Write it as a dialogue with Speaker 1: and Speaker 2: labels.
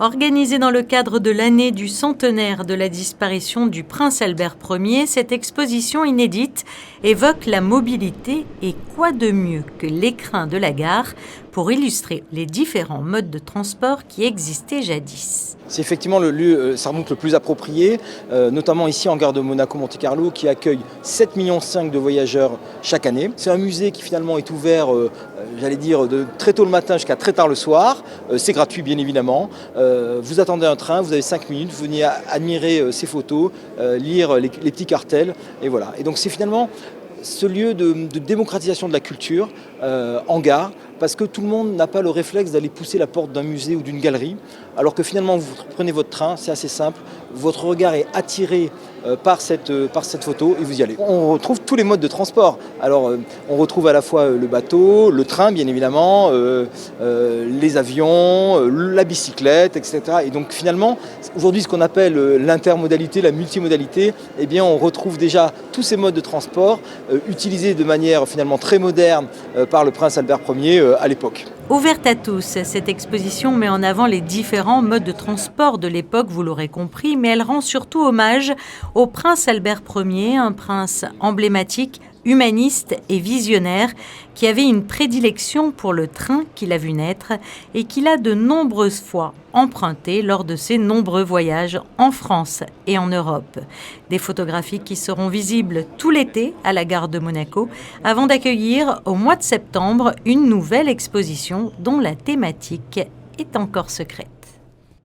Speaker 1: Organisée dans le cadre de l'année du centenaire de la disparition du prince Albert Ier, cette exposition inédite évoque la mobilité et quoi de mieux que l'écrin de la gare pour illustrer les différents modes de transport qui existaient jadis.
Speaker 2: C'est effectivement le lieu sans doute le plus approprié, notamment ici en gare de Monaco-Monte-Carlo qui accueille 7,5 millions de voyageurs chaque année. C'est un musée qui finalement est ouvert, j'allais dire, de très tôt le matin jusqu'à très tard le soir. C'est gratuit bien évidemment. Vous attendez un train, vous avez 5 minutes, vous venez admirer ces photos, lire les petits cartels et voilà. Et donc c'est finalement ce lieu de démocratisation de la culture en gare, parce que tout le monde n'a pas le réflexe d'aller pousser la porte d'un musée ou d'une galerie, alors que finalement vous prenez votre train, c'est assez simple, votre regard est attiré par cette photo et vous y allez. On retrouve tous les modes de transport. Alors on retrouve à la fois le bateau, le train bien évidemment, les avions, la bicyclette, etc. Et donc finalement, aujourd'hui ce qu'on appelle l'intermodalité, la multimodalité, eh bien on retrouve déjà tous ces modes de transport utilisés de manière finalement très moderne par le prince Albert Ier à l'époque.
Speaker 1: Ouverte à tous, cette exposition met en avant les différents modes de transport de l'époque, vous l'aurez compris, mais elle rend surtout hommage au prince Albert Ier, un prince emblématique, humaniste et visionnaire, qui avait une prédilection pour le train qu'il a vu naître et qu'il a de nombreuses fois emprunté lors de ses nombreux voyages en France et en Europe. Des photographies qui seront visibles tout l'été à la gare de Monaco, avant d'accueillir au mois de septembre une nouvelle exposition dont la thématique est encore secrète.